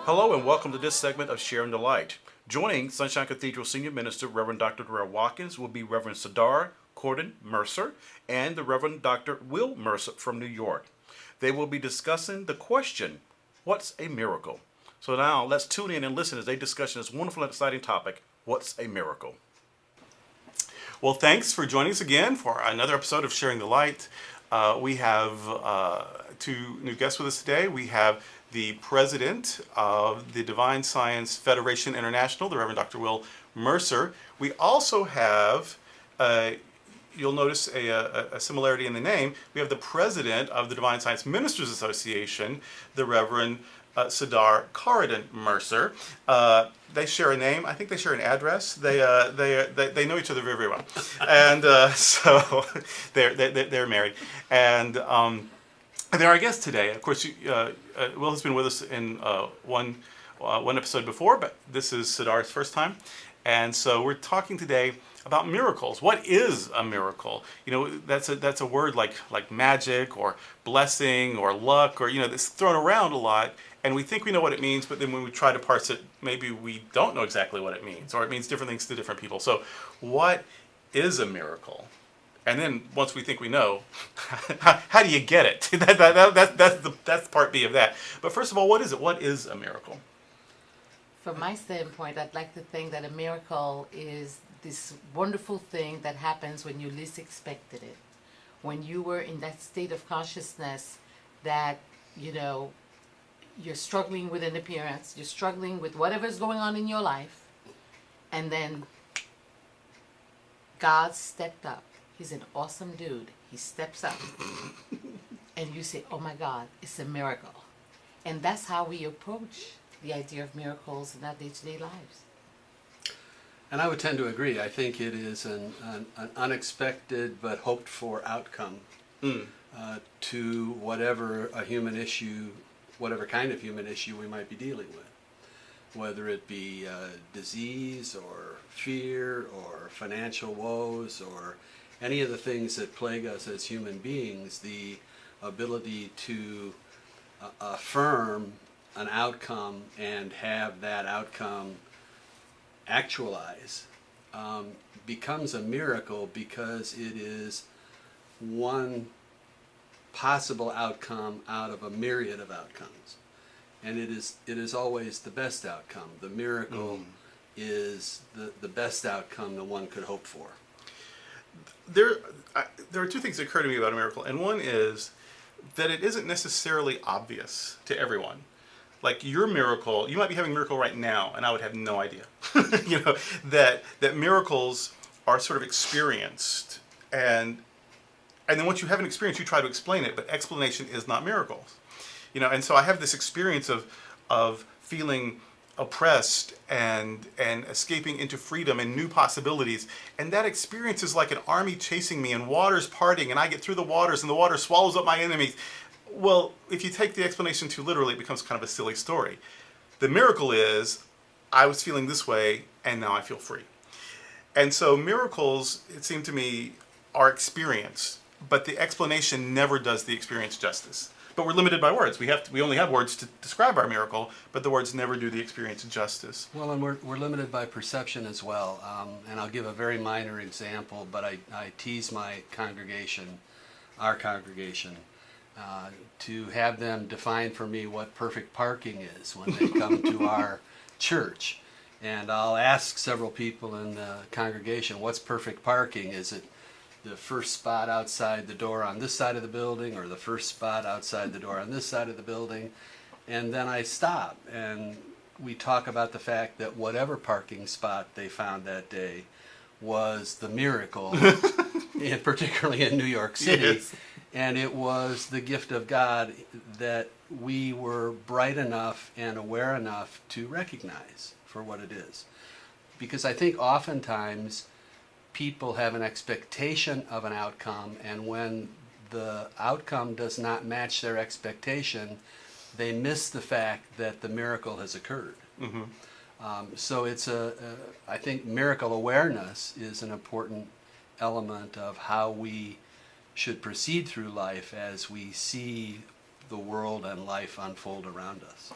Hello and welcome to this segment of Sharing the Light. Joining Sunshine Cathedral Senior Minister Reverend Dr. Durrell Watkins will be Reverend Sadar Corden Mercer and the Reverend Dr. Will Mercer from New York. They will be discussing the question, what's a miracle? So now let's tune in and listen as they discuss this wonderful and exciting topic, what's a miracle? Well, thanks for joining us again for another episode of Sharing the Light. We have two new guests with us today. We have the president of the Divine Science Federation International, the Reverend Dr. Will Mercer. We also have, you'll notice a similarity in the name, we have the president of the Divine Science Ministers Association, the Reverend Sadar Corden Mercer. They share a name. I think they share an address. They know each other very, very well, and so they're married. And they're our guests today. Of course, Will has been with us in one episode before, but this is Sadar's first time, and so we're talking today about miracles. What is a miracle? You know, that's a word like magic or blessing or luck, or that's thrown around a lot. And we think we know what it means, but then when we try to parse it, maybe we don't know exactly what it means, or it means different things to different people. So what is a miracle? And then once we think we know, how do you get it? That's part B of that. But first of all, what is it? What is a miracle? From my standpoint, I'd like to think that a miracle is this wonderful thing that happens when you least expected it. When you were in that state of consciousness that, you're struggling with an appearance, you're struggling with whatever's going on in your life, and then God stepped up. He's an awesome dude. He steps up, and you say, oh my God, it's a miracle. And that's how we approach the idea of miracles in our day-to-day lives. And I would tend to agree. I think it is an unexpected but hoped for outcome to whatever kind of human issue we might be dealing with, whether it be disease or fear or financial woes or any of the things that plague us as human beings. The ability to affirm an outcome and have that outcome actualize becomes a miracle, because it is one possible outcome out of a myriad of outcomes, and it is always the best outcome. The miracle is the best outcome that one could hope for. There are two things that occur to me about a miracle, and one is that it isn't necessarily obvious to everyone. Like your miracle, you might be having a miracle right now, and I would have no idea. that miracles are sort of experienced, and then once you have an experience, you try to explain it, but explanation is not miracles. And so I have this experience of feeling oppressed and escaping into freedom and new possibilities, and that experience is like an army chasing me, and waters parting, and I get through the waters, and the water swallows up my enemies. Well, if you take the explanation too literally, it becomes kind of a silly story. The miracle is, I was feeling this way, and now I feel free. And so miracles, it seemed to me, are experienced, but the explanation never does the experience justice. But we're limited by words. We only have words to describe our miracle, but the words never do the experience justice. Well, and we're limited by perception as well. And I'll give a very minor example, but I tease my congregation, our congregation, to have them define for me what perfect parking is when they come to our church. And I'll ask several people in the congregation, what's perfect parking? Is it the first spot outside the door on this side of the building, or the first spot outside the door on this side of the building? And then I stop and we talk about the fact that whatever parking spot they found that day was the miracle, particularly in New York City. Yes. And it was the gift of God that we were bright enough and aware enough to recognize for what it is. Because I think oftentimes people have an expectation of an outcome, and when the outcome does not match their expectation, they miss the fact that the miracle has occurred. So it's I think miracle awareness is an important element of how we should proceed through life as we see the world and life unfold around us.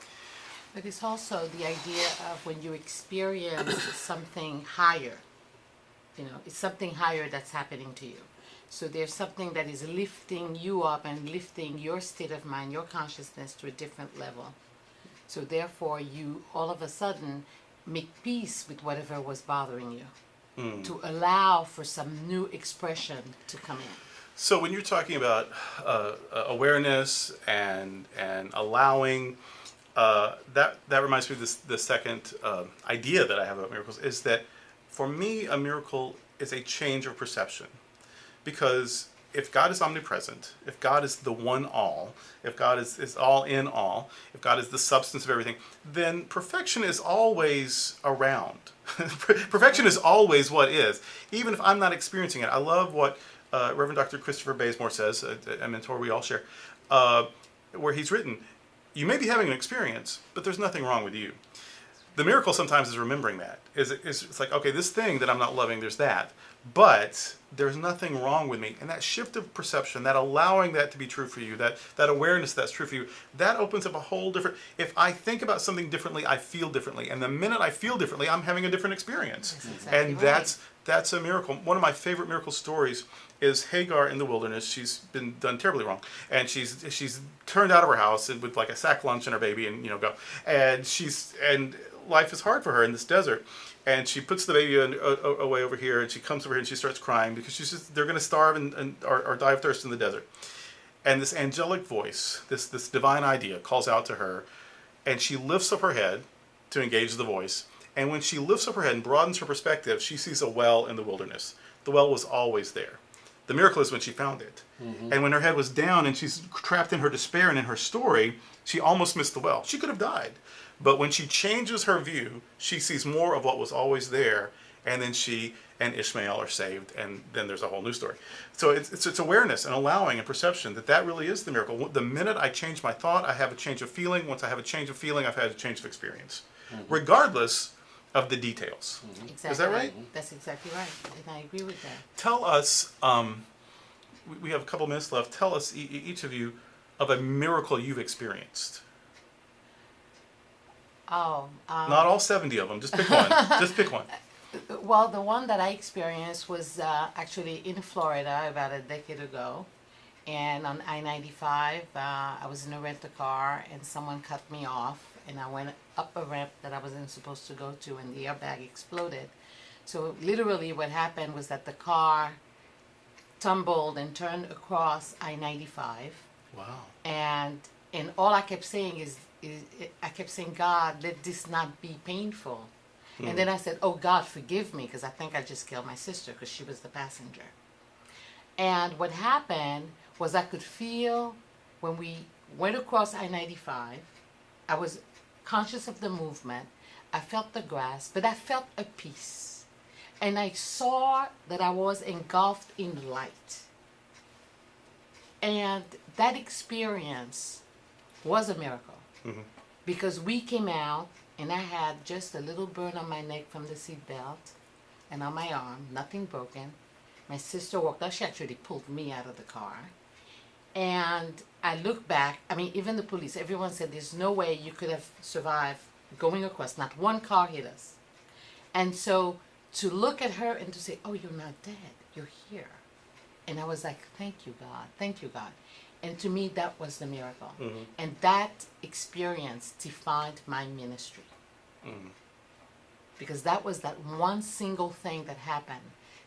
But it's also the idea of when you experience something higher, it's something higher that's happening to you. So there's something that is lifting you up and lifting your state of mind, your consciousness to a different level. So therefore, you all of a sudden make peace with whatever was bothering you to allow for some new expression to come in. So when you're talking about awareness and allowing, that reminds me of the second idea that I have about miracles is that for me a miracle is a change of perception, because if God is omnipresent, if God is the one all, if God is all in all, if God is the substance of everything, then perfection is always around. Perfection is always what is, even if I'm not experiencing it. I love what Reverend Dr. Christopher Bazemore says, a mentor we all share, where he's written, you may be having an experience, but there's nothing wrong with you. The miracle sometimes is remembering that. It's like, okay, this thing that I'm not loving, there's that. But there's nothing wrong with me. And that shift of perception, that allowing that to be true for you, that awareness that's true for you, that opens up a whole different... If I think about something differently, I feel differently. And the minute I feel differently, I'm having a different experience. That's exactly And right. that's a miracle. One of my favorite miracle stories is Hagar in the wilderness. She's been done terribly wrong, and she's turned out of her house with like a sack lunch and her baby, and go. And life is hard for her in this desert, and she puts the baby away over here, and she comes over here and she starts crying because they're going to starve or die of thirst in the desert. And this angelic voice, this divine idea, calls out to her, and she lifts up her head to engage the voice. And when she lifts up her head and broadens her perspective, she sees a well in the wilderness. The well was always there. The miracle is when she found it. Mm-hmm. And when her head was down and she's trapped in her despair and in her story, she almost missed the well. She could have died. But when she changes her view, she sees more of what was always there, and then she and Ishmael are saved, and then there's a whole new story. So it's awareness and allowing and perception that really is the miracle. The minute I change my thought, I have a change of feeling. Once I have a change of feeling, I've had a change of experience, regardless of the details. Exactly. Is that right? That's exactly right, and I agree with that. Tell us, we have a couple minutes left, tell us, each of you, of a miracle you've experienced. Oh. Not all 70 of them, just pick one. Just pick one. Well, the one that I experienced was actually in Florida about a decade ago. And on I-95, I was in a rent-a-car and someone cut me off. And I went up a ramp that I wasn't supposed to go to, and the airbag exploded. So literally what happened was that the car tumbled and turned across I-95. Wow. And all I kept saying is I kept saying, God, let this not be painful. And then I said, oh, God, forgive me, because I think I just killed my sister because she was the passenger. And what happened was I could feel when we went across I-95, I was conscious of the movement. I felt the grass, but I felt a peace. And I saw that I was engulfed in light. And that experience was a miracle. Mm-hmm. Because we came out, and I had just a little burn on my neck from the seat belt and on my arm, nothing broken. My sister walked out. She actually pulled me out of the car. And I looked back. I mean, even the police, everyone said there's no way you could have survived going across. Not one car hit us. And so to look at her and to say, oh, you're not dead. You're here. And I was like, thank you, God. Thank you, God. And to me, that was the miracle. Mm-hmm. And that experience defined my ministry. Mm. Because that was that one single thing that happened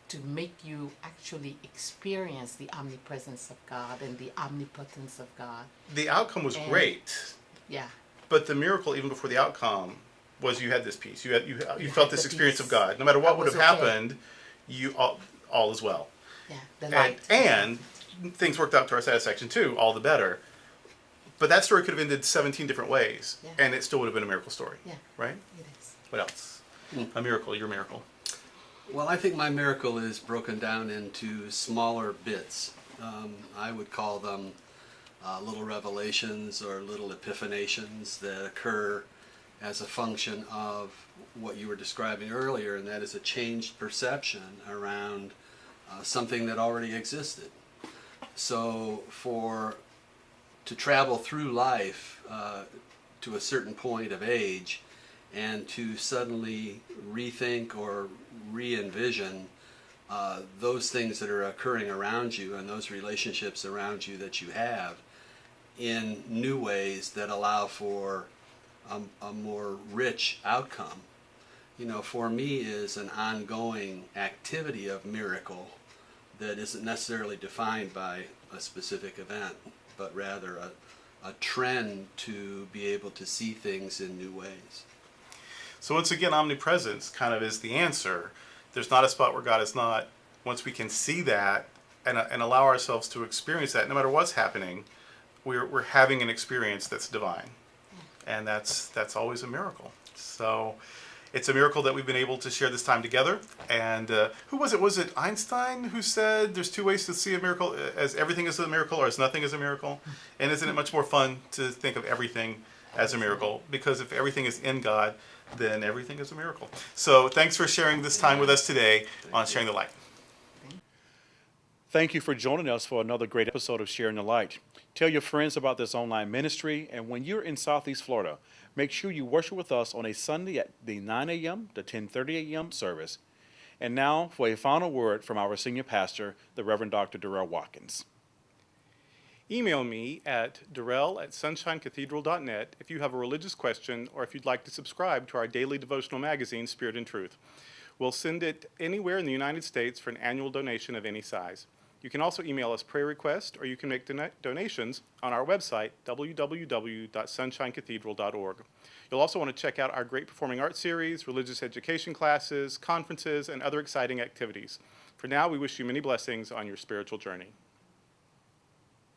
to make you actually experience the omnipresence of God and the omnipotence of God. The outcome was great. Yeah. But the miracle, even before the outcome, was you had this peace. You felt this experience of God. No matter what would have happened, all is well. Yeah, the light. And things worked out to our satisfaction too, all the better. But that story could have ended 17 different ways, and it still would have been a miracle story. Yeah. Right? It is. What else? A miracle, your miracle. Well, I think my miracle is broken down into smaller bits. I would call them little revelations or little epiphanations that occur as a function of what you were describing earlier, and that is a changed perception around something that already existed. So to travel through life, to a certain point of age and to suddenly rethink or re-envision those things that are occurring around you and those relationships around you that you have in new ways that allow for a more rich outcome. You know, for me is an ongoing activity of miracle that isn't necessarily defined by a specific event, but rather a trend to be able to see things in new ways. So once again, omnipresence kind of is the answer. There's not a spot where God is not. Once we can see that and allow ourselves to experience that, no matter what's happening, we're having an experience that's divine. And that's always a miracle. So it's a miracle that we've been able to share this time together. And who was it? Was it Einstein who said there's two ways to see a miracle, as everything is a miracle or as nothing is a miracle? And isn't it much more fun to think of everything as a miracle? Because if everything is in God, then everything is a miracle. So thanks for sharing this time with us today on Sharing the Light. Thank you for joining us for another great episode of Sharing the Light. Tell your friends about this online ministry, and when you're in Southeast Florida, make sure you worship with us on a Sunday at the 9 a.m. to 10:30 a.m. service. And now for a final word from our senior pastor, the Reverend Dr. Durrell Watkins. Email me at durrell@sunshinecathedral.net if you have a religious question or if you'd like to subscribe to our daily devotional magazine, Spirit and Truth. We'll send it anywhere in the United States for an annual donation of any size. You can also email us prayer requests, or you can make donations on our website, www.sunshinecathedral.org. You'll also want to check out our great performing arts series, religious education classes, conferences, and other exciting activities. For now, we wish you many blessings on your spiritual journey.